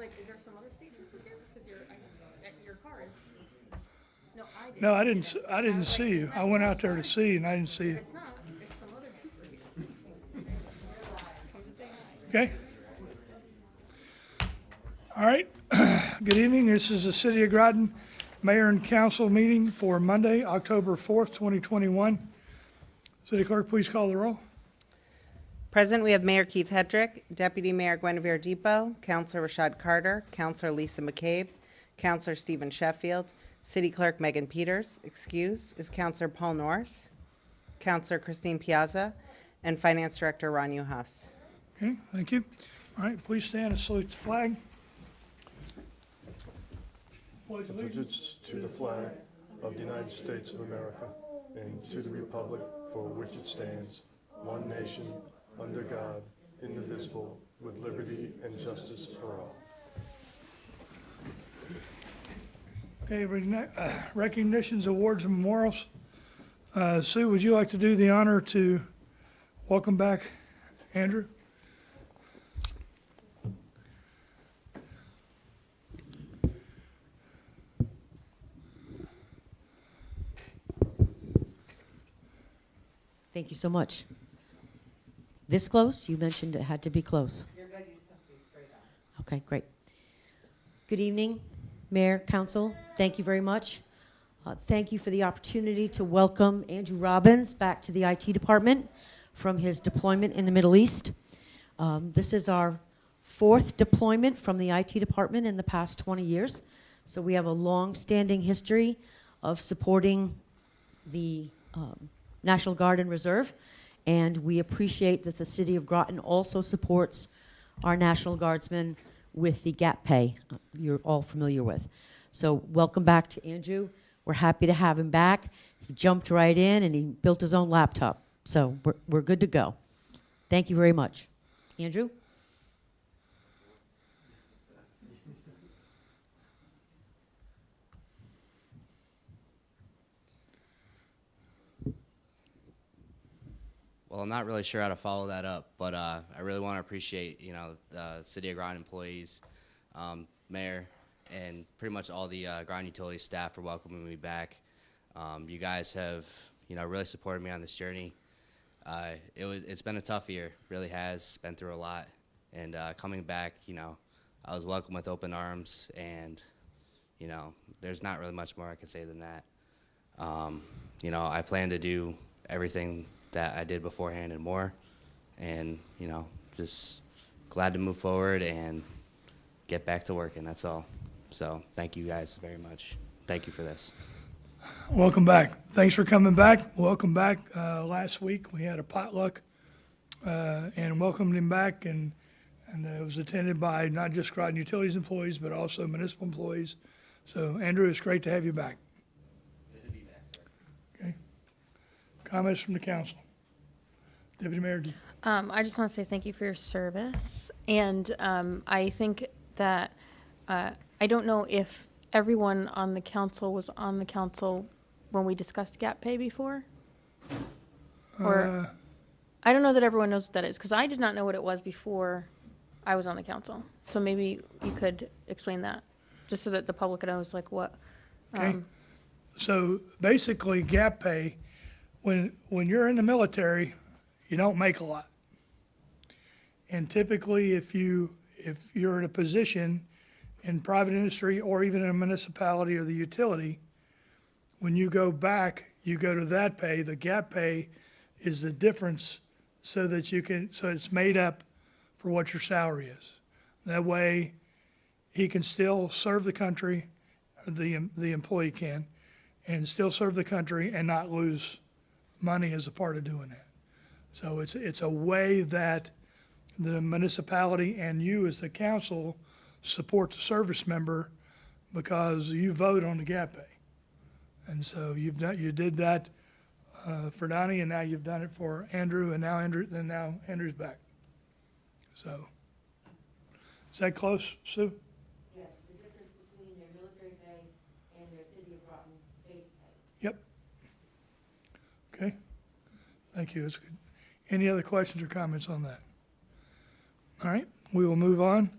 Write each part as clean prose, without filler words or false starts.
like, is there some other state trooper here? Because your car is. No, I didn't. No, I see didn't. that. I didn't was like, see you. isn't that I went Paul's out there car? to see you, and I didn't see you. It's not. It's some other trooper here. Come to say hi. Okay. All right. Good evening. This is the City of Groton Mayor and Council meeting for Monday, October 4th, 2021. City Clerk, please call the roll. Present, we have Mayor Keith Hedrick, Deputy Mayor Guinevere Depot, Councilor Rashad Carter, Councilor Lisa McCabe, Councilor Stephen Sheffield, City Clerk Megan Peters. Excused is Councilor Paul Norris, Councilor Christine Piazza, and Finance Director Ron Uhas. Okay, thank you. All right, please stand and salute the flag. Pledge Allegiance to the flag of the United States of America and to the republic for which it stands, one nation, under God, indivisible, with liberty and justice for all. Okay, recognitions, awards, and memorials. Sue, would you like to do the honor to welcome back Andrew? Thank you so much. This close? You mentioned it had to be close. You're good. You just have to be straight on. Okay, great. Good evening, Mayor, Council. Thank you very much. Thank you for the opportunity to welcome Andrew Robbins back to the IT department from his deployment in the Middle East. This is our 4th deployment from the IT department in the past 20 years. So we have a long-standing history of supporting the National Guard and Reserve, and we appreciate that the City of Groton also supports our National Guardsmen with the gap pay you're all familiar with. So welcome back to Andrew. We're happy to have him back. He jumped right in and he built his own laptop. So we're good to go. Thank you very much. Andrew? Well, I'm not really sure how to follow that up, but I really want to appreciate, the City of Groton employees, Mayor, and pretty much all the Groton Utility staff for welcoming me back. You guys have, really supported me on this journey. It's been a tough year, really has, been through a lot, and coming back, I was welcomed with open arms, and, there's not really much more I can say than that. I plan to do everything that I did beforehand and more, and just glad to move forward and get back to work, and that's all. So thank you guys very much. Thank you for this. Welcome back. Thanks for coming back. Welcome back. Last week we had a potluck and welcomed him back, and it was attended by not just Groton Utilities employees but also municipal employees. So Andrew, it's great to have you back. Good to be back, sir. Okay. Comments from the council. Deputy Mayor. I just want to say thank you for your service. And I think that I don't know if everyone on the council was on the council when we discussed gap pay before. Or I don't know that everyone knows what that is, because I did not know what it was before I was on the council. So maybe you could explain that, just so that the public knows like what. Okay. So basically gap pay, when you're in the military, you don't make a lot. And typically if you're in a position in private industry or even in a municipality or the utility, when you go back, you go to that pay. The gap pay is the difference so it's made up for what your salary is. That way he can still serve the country, the employee can, and still serve the country and not lose money as a part of doing that. So it's a way that the municipality and you as the council support the service member because you vote on the gap pay. And so you did that for Donnie, and now you've done it for Andrew, and now Andrew's back. So is that close, Sue? Yes, the difference between their military pay and their City of Groton base pay. Yep. Okay. Thank you. That's good. Any other questions or comments on that? All right, we will move on.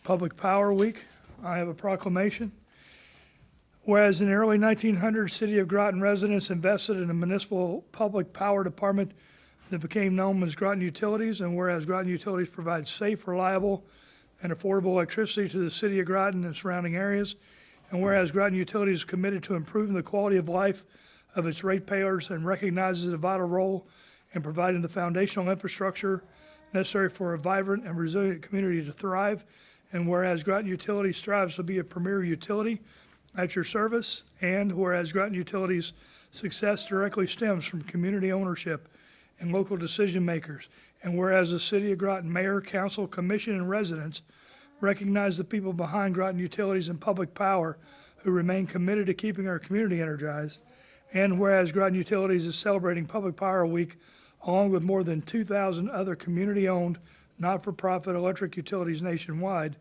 Public Power Week. I have a proclamation. Whereas in the early 1900s, City of Groton residents invested in a municipal public power department that became known as Groton Utilities, and whereas Groton Utilities provides safe, reliable, and affordable electricity to the City of Groton and surrounding areas, and whereas Groton Utilities is committed to improving the quality of life of its ratepayers and recognizes a vital role in providing the foundational infrastructure necessary for a vibrant and resilient community to thrive, and whereas Groton Utilities strives to be a premier utility at your service, and whereas Groton Utilities' success directly stems from community ownership and local decision makers, and whereas the City of Groton Mayor, Council, Commission, and residents recognize the people behind Groton Utilities and Public Power who remain committed to keeping our community energized, and whereas Groton Utilities is celebrating Public Power Week along with more than 2,000 other community-owned, not-for-profit electric utilities nationwide,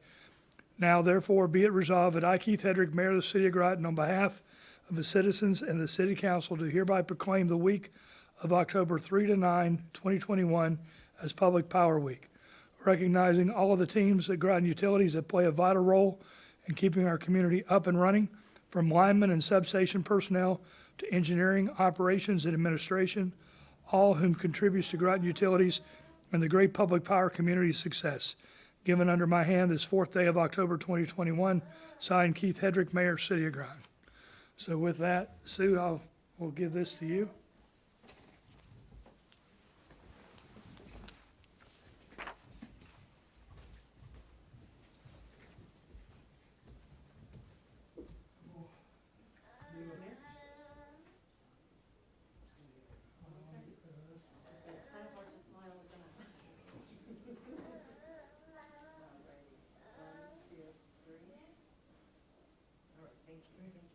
now therefore be it resolved that I, Keith Hedrick, Mayor of the City of Groton, on behalf of the citizens and the City Council, do hereby proclaim the week of October 3 to 9, 2021 as Public Power Week, recognizing all of the teams at Groton Utilities that play a vital role in keeping our community up and running, from linemen and substation personnel to engineering, operations, and administration, all whom contributes to Groton Utilities and the great public power community's success. Given under my hand this 4th day of October 2021, signed Keith Hedrick, Mayor, City of Groton. So with that, Sue, we'll give this to you.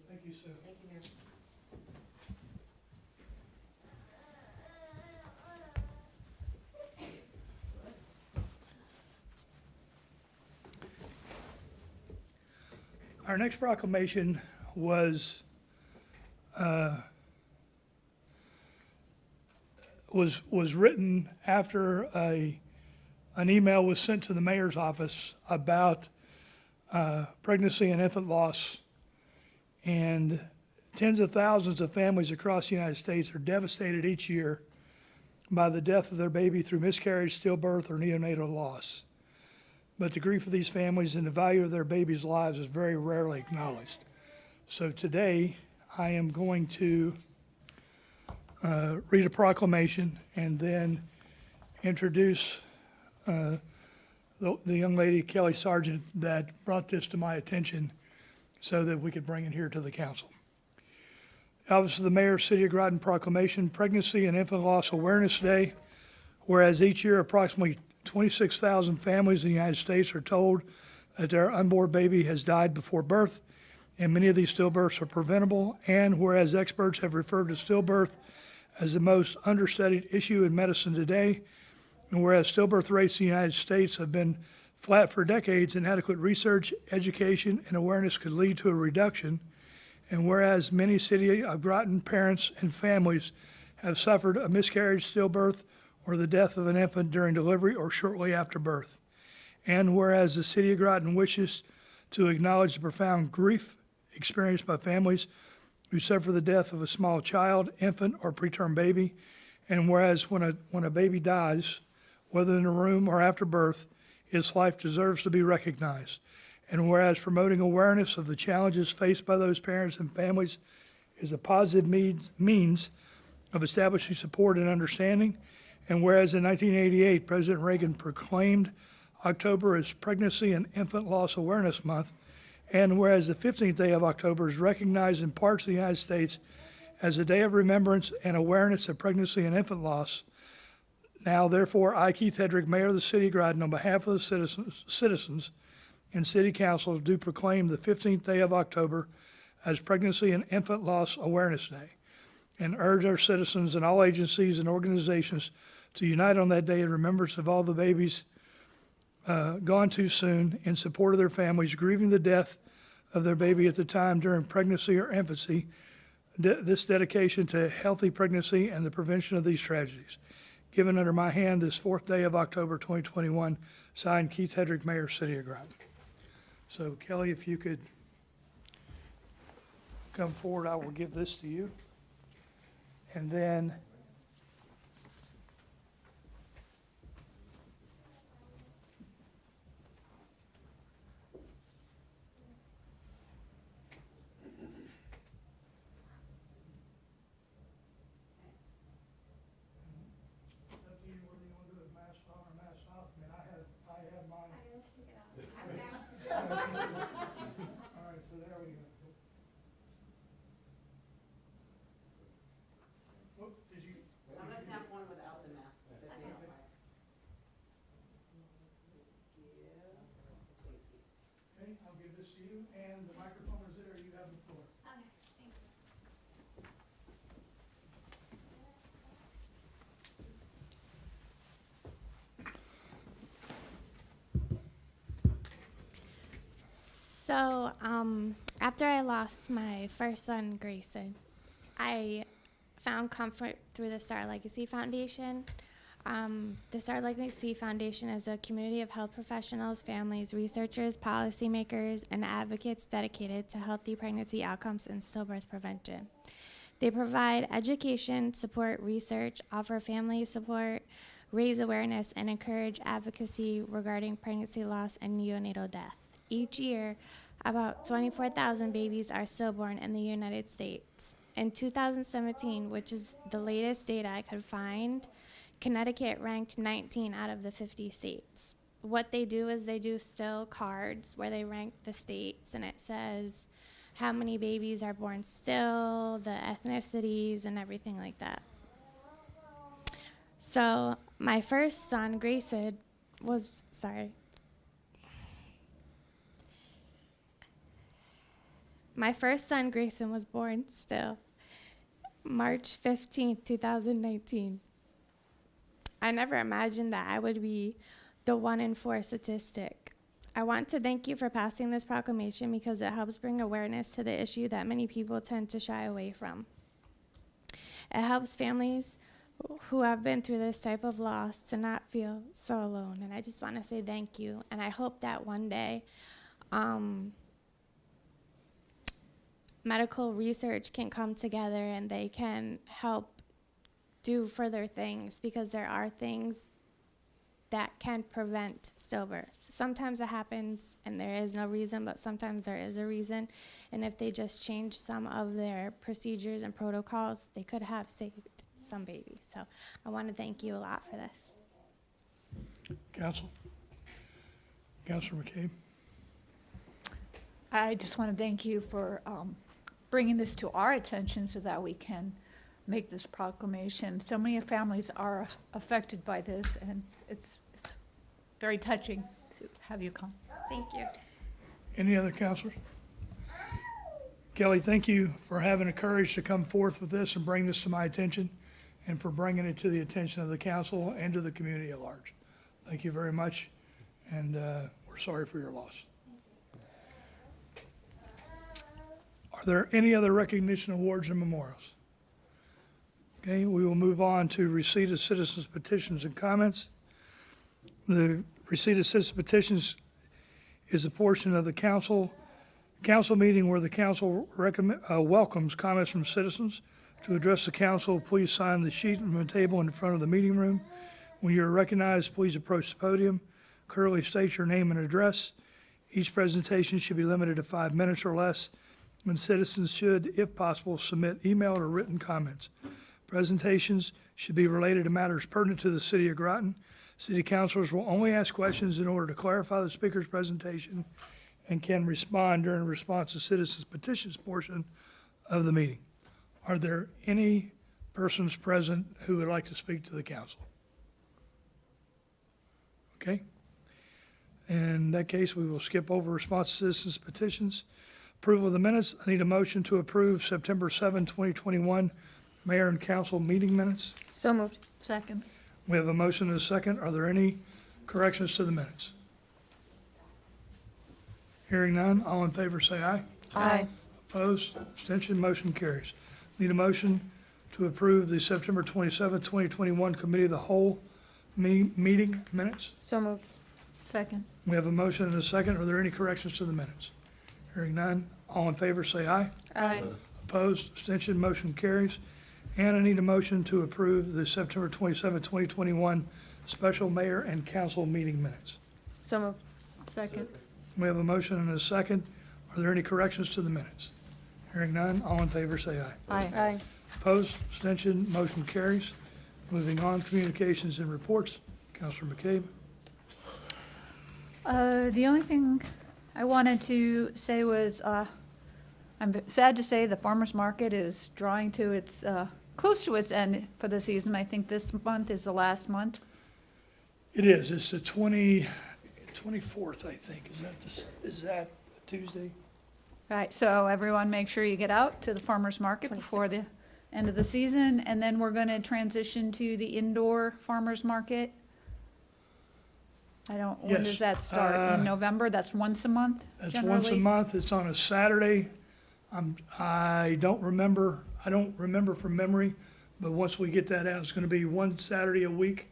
Thank you, Sue. Thank you, Mayor. Our next proclamation was written after an email was sent to the mayor's office about pregnancy and infant loss, and tens of thousands of families across the United States are devastated each year by the death of their baby through miscarriage, stillbirth, or neonatal loss. But the grief of these families and the value of their babies' lives is very rarely acknowledged. So today, I am going to read a proclamation and then introduce the young lady, Kelly Sargent, that brought this to my attention so that we could bring it here to the council. Office of the Mayor, City of Groton proclamation, Pregnancy and Infant Loss Awareness Day. Whereas each year approximately 26,000 families in the United States are told that their unborn baby has died before birth, and many of these stillbirths are preventable. And whereas experts have referred to stillbirth as the most understudied issue in medicine today, and whereas stillbirth rates in the United States have been flat for decades, inadequate research, education, and awareness could lead to a reduction. And whereas many City of Groton parents and families have suffered a miscarriage, stillbirth, or the death of an infant during delivery or shortly after birth. And whereas the City of Groton wishes to acknowledge the profound grief experienced by families who suffer the death of a small child, infant, or preterm baby. And whereas when a baby dies, whether in the womb or after birth, its life deserves to be recognized. And whereas promoting awareness of the challenges faced by those parents and families is a positive means of establishing support and understanding. And whereas in 1988, President Reagan proclaimed October as Pregnancy and Infant Loss Awareness Month, and whereas the 15th day of October is recognized in parts of the United States as a day of remembrance and awareness of pregnancy and infant loss, now therefore I, Keith Hedrick, Mayor of the City of Groton, on behalf of the citizens and City Council, do proclaim the 15th day of October as Pregnancy and Infant Loss Awareness Day, and urge our citizens and all agencies and organizations to unite on that day in remembrance of all the babies gone too soon, in support of their families grieving the death of their baby at the time during pregnancy or infancy. This dedication to healthy pregnancy and the prevention of these tragedies. Given under my hand this 4th day of October 2021, signed Keith Hedrick, Mayor, City of Groton. So Kelly, if you could come forward, I will give this to you. And then it's up to you whether you want to do it mask on or mask off. I mean, I have mine. All right, so there we go. Whoop, did you? I'm gonna snap one without the mask. Okay, I'll give this to you, and the microphone is there, you have the floor. So, after I lost my first son, Grayson, I found comfort through the Star Legacy Foundation. The Star Legacy Foundation is a community of health professionals, families, researchers, policymakers, and advocates dedicated to healthy pregnancy outcomes and stillbirth prevention. They provide education, support research, offer family support, raise awareness, and encourage advocacy regarding pregnancy loss and neonatal death. Each year, about 24,000 babies are stillborn in the United States. In 2017, which is the latest data I could find, Connecticut ranked 19 out of the 50 states. What they do is they do still cards where they rank the states, and it says how many babies are born still, the ethnicities, and everything like that. So my first son, Grayson, was, My first son, Grayson, was born still March 15th, 2019. I never imagined that I would be the 1 in 4 statistic. I want to thank you for passing this proclamation because it helps bring awareness to the issue that many people tend to shy away from. It helps families who have been through this type of loss to not feel so alone. And I just want to say thank you. And I hope that one day medical research can come together and they can help do further things, because there are things that can prevent stillbirth. Sometimes it happens and there is no reason, but sometimes there is a reason. And if they just change some of their procedures and protocols, they could have saved some babies. So I want to thank you a lot for this. Councilor McCabe. I just want to thank you for bringing this to our attention so that we can make this proclamation. So many families are affected by this, and it's very touching to have you come. Thank you. Any other counselors? Kelly, thank you for having the courage to come forth with this and bring this to my attention, and for bringing it to the attention of the council and to the community at large. Thank you very much, and we're sorry for your loss. Are there any other recognition awards and memorials? Okay, we will move on to receipt of citizens' petitions and comments. The receipt of citizen petitions is a portion of the council meeting where the council welcomes comments from citizens. To address the council, please sign the sheet on the table in front of the meeting room. When you are recognized, please approach the podium. Clearly state your name and address. Each presentation should be limited to 5 minutes or less, and citizens should, if possible, submit email or written comments. Presentations should be related to matters pertinent to the city of Groton. City councilors will only ask questions in order to clarify the speaker's presentation and can respond during response to citizens' petitions portion of the meeting. Are there any persons present who would like to speak to the council? Okay. In that case, we will skip over response to citizens' petitions. Approval of the minutes. I need a motion to approve September 7, 2021 Mayor and Council meeting minutes. So moved. Second. We have a motion and a second. Are there any corrections to the minutes? Hearing none, all in favor say aye. Aye. Opposed? Abstention? Motion carries. Need a motion to approve the September 27, 2021 Committee of the Whole meeting minutes. So moved. Second. We have a motion and a second. Are there any corrections to the minutes? Hearing none. All in favor, say aye. Aye. Opposed, abstention, motion carries. And I need a motion to approve the September 27, 2021 special mayor and council meeting minutes. So moved. Second. We have a motion and a second. Are there any corrections to the minutes? Hearing none. All in favor, say aye. Aye. Opposed, abstention, motion carries. Moving on, communications and reports. Councilor McCabe. The only thing I wanted to say was, I'm sad to say the farmer's market is drawing to its, close to its end for the season. I think this month is the last month. It is. It's the 24th, I think. Is that Tuesday? Right, so everyone make sure you get out to the farmer's market before the end of the season. And then we're gonna transition to the indoor farmer's market. When Yes, does that start? In November? That's once a month That's once a generally? month. It's on a Saturday. I don't remember from memory, but once we get that out, it's gonna be one Saturday a month.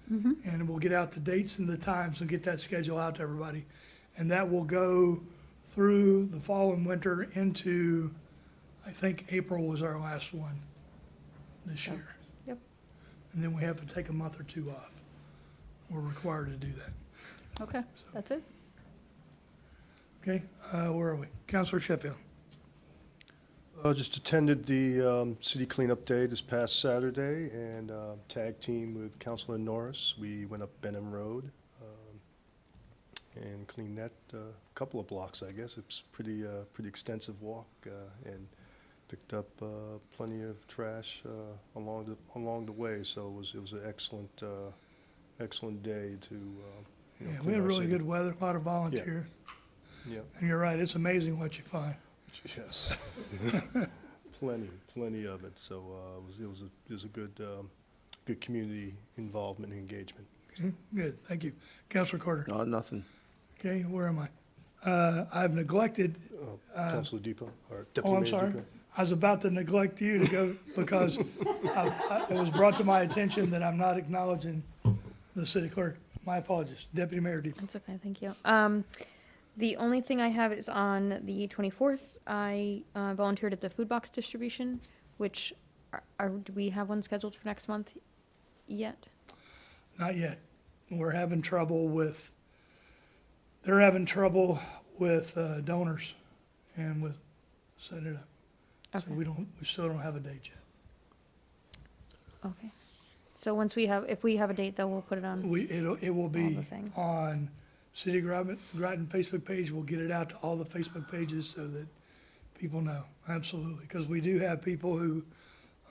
And we'll get out the dates and the times and get that schedule out to everybody. And that will go through the fall and winter into, I think April was our last one this year. Yep. And then we have to take a month or two off. We're required to do that. Okay, that's it. Okay, where are we? Counselor Sheffield. Just attended the city cleanup day this past Saturday and tag team with Councilor Norris. We went up Benham Road and cleaned that couple of blocks, I guess. It's pretty extensive walk and picked up plenty of trash along the way. So it was an excellent day to Yeah, we clean had our really city. good weather, a lot of volunteer. Yeah. And you're right, it's amazing what you find. Yes. Plenty of it. So it was a good community involvement and engagement. Okay, good, thank you. Counselor Carter. No, nothing. Okay, where am I? I've neglected, Councilor Depot or oh, Deputy I'm Mayor sorry. Depot. I was about to neglect you to go because it was brought to my attention that I'm not acknowledging the city clerk. My apologies. Deputy Mayor Depot. That's okay, thank you. The only thing I have is on the 24th, I volunteered at the food box distribution, which, do we have one scheduled for next month yet? Not yet. They're having trouble with donors and with setting it up. So Okay. we still don't have a date yet. Okay. So if we have a date, then we'll put it on. It will All be the things. on City of Groton Facebook page. We'll get it out to all the Facebook pages so that people know. Absolutely. Because we do have people who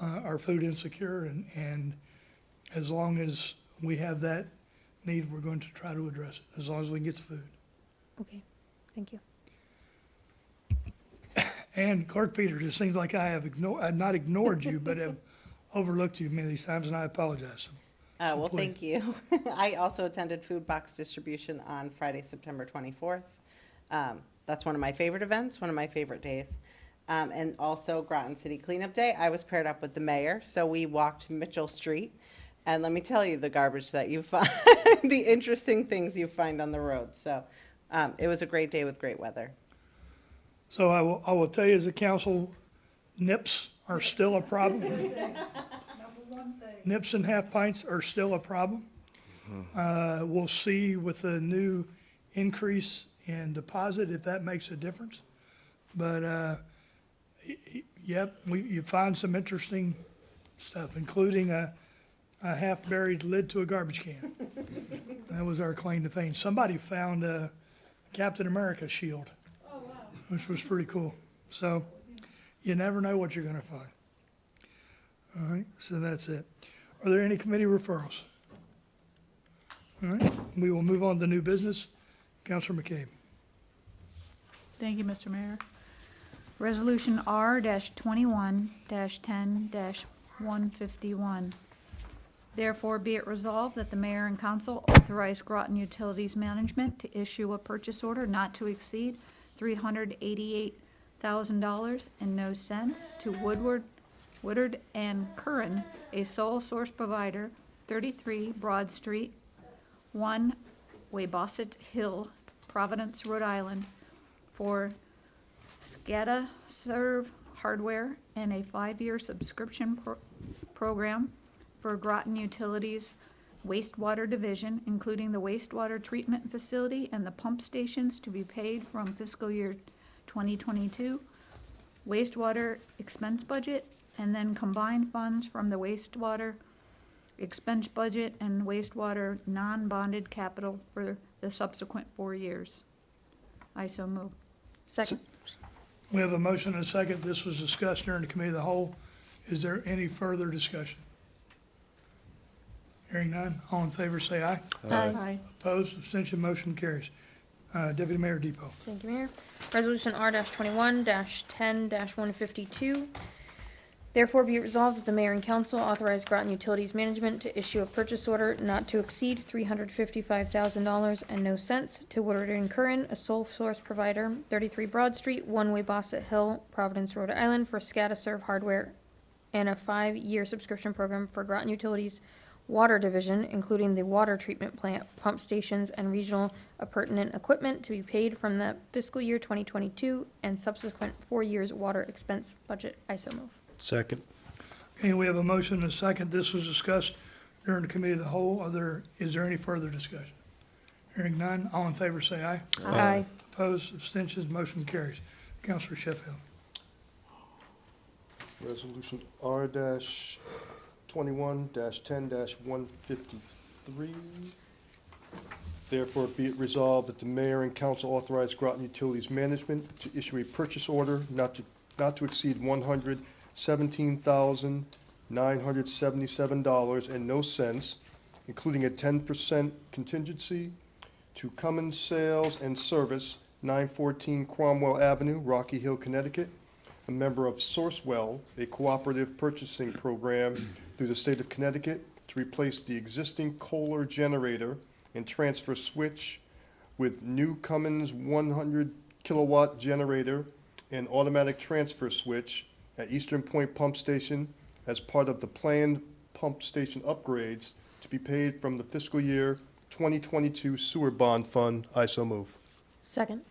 are food insecure and as long as we have that need, we're going to try to address it, as long as we can get the food. Okay, thank you. And Clerk Peters, it seems like I have not ignored you, but have overlooked you many of these times, and I apologize. Well, please. thank you. I also attended food box distribution on Friday, September 24th. That's one of my favorite events, one of my favorite days. And also Groton City Cleanup Day. I was paired up with the mayor, so we walked Mitchell Street. And let me tell you, the garbage that you find, the interesting things you find on the road. So it was a great day with great weather. So I will tell you as a council, nips are still a problem. Nips and half pints are still a problem. We'll see with the new increase in deposit if that makes a difference. But, yep, you find some interesting stuff, including a half-buried lid to a garbage can. That was our claim to fame. Somebody found a Captain America shield. Which was pretty cool. So you never know what you're gonna find. All right, so that's it. Are there any committee referrals? All right, we will move on to new business. Counselor McCabe. Thank you, Mr. Mayor. Resolution R-21-10-151. Therefore, be it resolved that the mayor and council authorize Groton Utilities Management to issue a purchase order not to exceed $388,000 and no cents to Woodard and Curran, a sole source provider, 33 Broad Street, 1 Weybosset Hill, Providence, Rhode Island, for SCADA Serve hardware and a 5-year subscription program for Groton Utilities wastewater division, including the wastewater treatment facility and the pump stations, to be paid from fiscal year 2022 wastewater expense budget, and then combined funds from the wastewater expense budget and wastewater non-bonded capital for the subsequent 4 years. I so move. Second. We have a motion and a second. This was discussed during the committee of the whole. Is there any further discussion? Hearing none, all in favor say aye. Aye. Opposed, abstention, motion carries. Deputy Mayor Depot. Thank you, Mayor. Resolution R-21-10-152. Therefore be it resolved that the mayor and council authorize Groton Utilities Management to issue a purchase order not to exceed $355,000 and no cents to Woodward and Curran, a sole source provider, 33 Broad Street, 1 Weybosset Hill, Providence, Rhode Island, for SCADA Serve hardware and a 5-year subscription program for Groton Utilities Water Division, including the water treatment plant, pump stations, and regional appurtenant equipment, to be paid from the fiscal year 2022 and subsequent 4 years water expense budget. I so move. Second. Okay, we have a motion and a second. This was discussed during the committee of the whole. Is there any further discussion? Hearing none, all in favor say aye. Aye. Opposed, abstentions, motion carries. Councilor Sheffield. Resolution R-21-10-153. Therefore, be it resolved that the mayor and council authorize Groton Utilities Management to issue a purchase order not to exceed $117,977 and no cents, including a 10% contingency, to Cummins Sales and Service, 914 Cromwell Avenue, Rocky Hill, Connecticut, a member of Sourcewell, a cooperative purchasing program through the state of Connecticut, to replace the existing Kohler generator and transfer switch with new Cummins 100 kilowatt generator and automatic transfer switch at Eastern Point Pump Station as part of the planned pump station upgrades, to be paid from the fiscal year 2022 sewer bond fund. I so move. Second.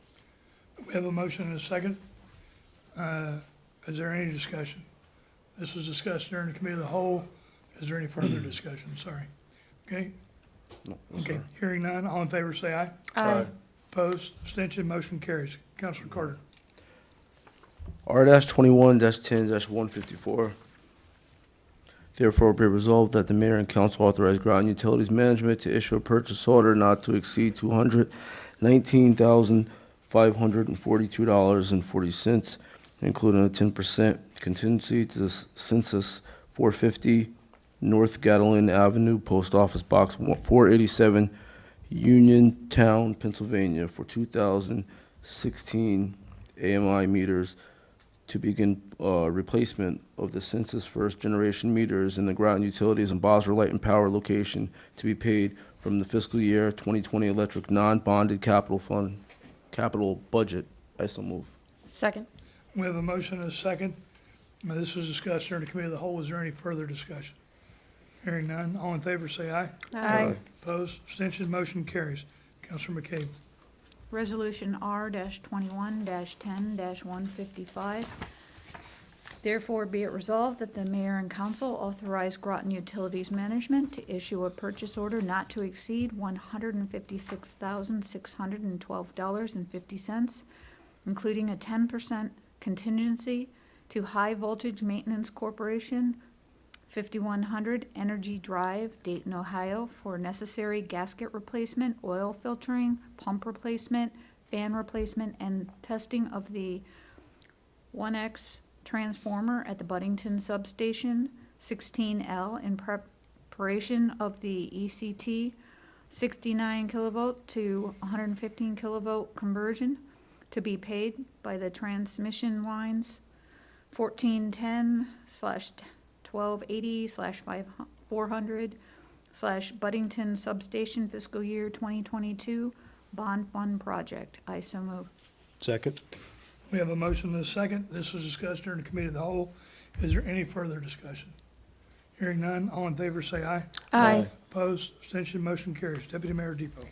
We have a motion and a second. Is there any discussion? This was discussed during the committee of the whole. Is there any further discussion? Sorry. Okay? No, Okay, hearing none, all in favor say aye. Aye. Opposed, abstention, motion carries. Councilor Carter. R-21-10-154. Therefore, be resolved that the mayor and council authorize Groton Utilities Management to issue a purchase order not to exceed $219,542.40, including a 10% contingency to the Census 450 North Gatlin Avenue, Post Office Box 487, Uniontown, Pennsylvania, for 2016 AMI meters to begin replacement of the Census first generation meters in the Groton Utilities and Bosra Light and Power location, to be paid from the fiscal year 2020 electric non-bonded capital fund, capital budget. I so move. Second. We have a motion and a second. This was discussed during the committee of the whole. Is there any further discussion? Hearing none, all in favor say aye. Aye. Opposed, abstention, motion carries. Councilor McCabe. Resolution R-21-10-155. Therefore, be it resolved that the mayor and council authorize Groton Utilities Management to issue a purchase order not to exceed $156,612.50, including a 10% contingency, to High Voltage Maintenance Corporation, 5100 Energy Drive, Dayton, Ohio, for necessary gasket replacement, oil filtering, pump replacement, fan replacement, and testing of the 1X transformer at the Buddington Substation, 16L, in preparation of the ECT 69 kilovolt to 115 kilovolt conversion, to be paid by the transmission lines 1410/1280/400/Buddington Substation fiscal year 2022 bond fund project. I so move. Second. We have a motion and a second. This was discussed during the committee of the whole. Is there any further discussion? Hearing none, all in favor say aye. Aye. Opposed, abstention, motion carries. Deputy Mayor Depot.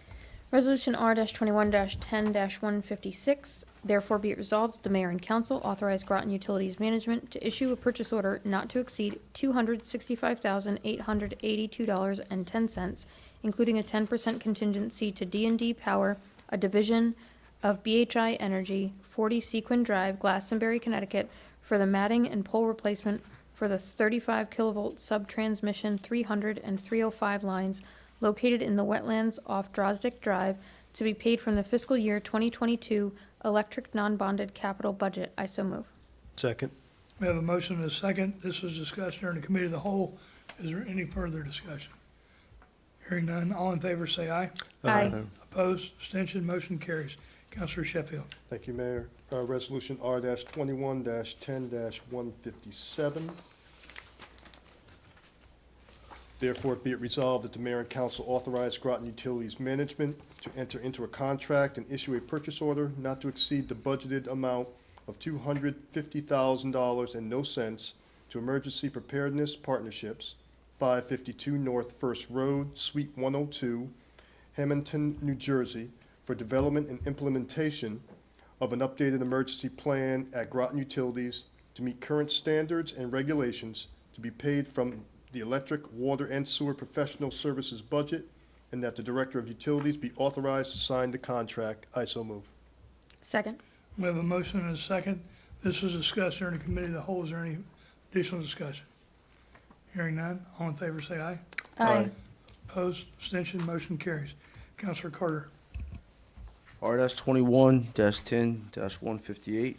Resolution R-21-10-156, therefore be it resolved that the mayor and council authorize Groton Utilities Management to issue a purchase order not to exceed $265,882.10, including a 10% contingency to D&D Power, a division of BHI Energy, 40 Sequin Drive, Glastonbury, Connecticut, for the matting and pole replacement for the 35 kilovolt sub-transmission 300 and 305 lines located in the wetlands off Drosdick Drive, to be paid from the fiscal year 2022 electric non-bonded capital budget. I so move. Second. We have a motion and a second. This was discussed during the committee of the whole. Is there any further discussion? Hearing none, all in favor say aye. Aye. Opposed, abstention, motion carries. Councilor Sheffield. Thank you, Mayor. Resolution R-21-10-157. Therefore, be it resolved that the mayor and council authorize Groton Utilities Management to enter into a contract and issue a purchase order not to exceed the budgeted amount of $250,000 and no cents to Emergency Preparedness Partnerships, 552 North First Road, Suite 102, Hamilton, New Jersey, for development and implementation of an updated emergency plan at Groton Utilities to meet current standards and regulations, to be paid from the electric, water, and sewer professional services budget, and that the Director of Utilities be authorized to sign the contract. I so move. Second. We have a motion and a second. This was discussed during the committee of the whole. Is there any additional discussion? Hearing none, all in favor say aye. Aye. Opposed, abstention, motion carries. Councilor Carter. R-21-10-158.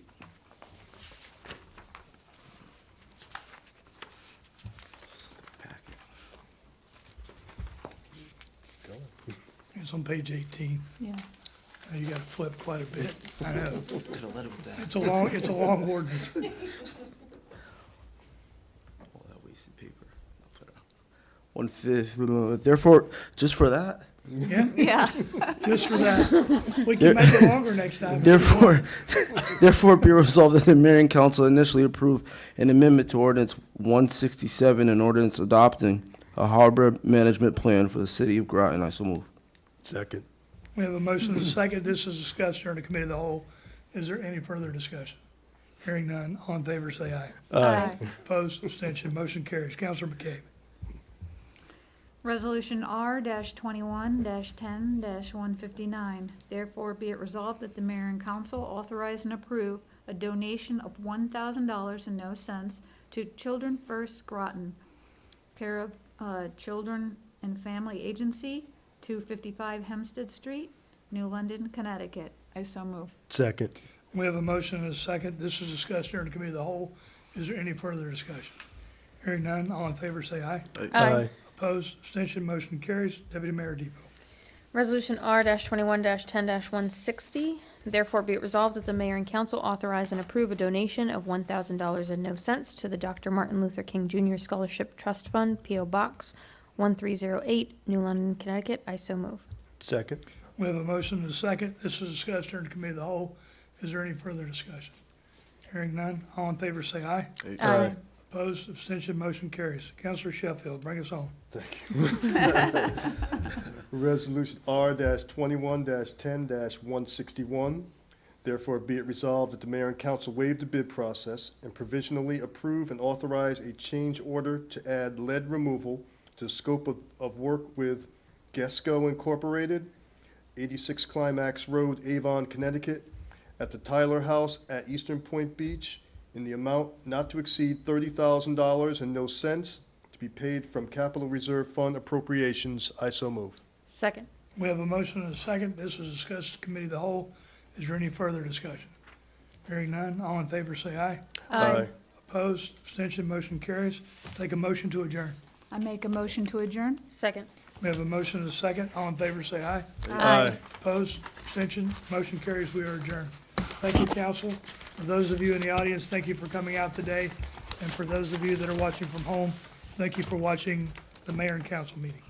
It's on page 18. Yeah. Now you gotta flip quite a bit. I know. Could have led with that. It's a long ordinance. All that wasted paper. Therefore, just for that, Yeah, Yeah. just for that. We can make it longer next time. therefore be resolved that the mayor and council initially approve an amendment to ordinance 167, an ordinance adopting a harbor management plan for the city of Groton. I so move. Second. We have a motion and a second. This is discussed during the committee of the whole. Is there any further discussion? Hearing none, all in favor say aye. Aye. Opposed, abstention, motion carries. Councilor McCabe. Resolution R-21-10-159. Therefore, be it resolved that the mayor and council authorize and approve a donation of $1,000 and no cents to Children First Groton, care of Children and Family Agency, 255 Hempstead Street, New London, Connecticut. I so move. Second. We have a motion and a second. This was discussed during the committee of the whole. Is there any further discussion? Hearing none, all in favor say aye. Aye. Opposed, abstention, motion carries. Deputy Mayor Depot. Resolution R-21-10-160, therefore be it resolved that the mayor and council authorize and approve a donation of $1,000 and no cents to the Dr. Martin Luther King Jr. Scholarship Trust Fund, P.O. Box 1308, New London, Connecticut. I so move. Second. We have a motion and a second. This was discussed during the committee of the whole. Is there any further discussion? Hearing none, all in favor say aye. Aye. Opposed, abstention, motion carries. Councilor Sheffield, bring us home. Resolution R-21-10-161. Therefore, be it resolved that the mayor and council waive the bid process and provisionally approve and authorize a change order to add lead removal to the scope of work with Gesco Incorporated, 86 Climax Road, Avon, Connecticut, at the Tyler House at Eastern Point Beach, in the amount not to exceed $30,000 and no cents, to be paid from Capital Reserve Fund appropriations. I so move. Second. We have a motion and a second. This was discussed in committee of the whole. Is there any further discussion? Hearing none, all in favor say aye. Aye. Opposed, abstention, motion carries. Take a motion to adjourn. I make a motion to adjourn. Second. We have a motion and a second. All in favor say aye. Aye. Opposed, abstention, motion carries. We are adjourned. Thank you, council. For those of you in the audience, thank you for coming out today. And for those of you that are watching from home, thank you for watching the mayor and council meeting.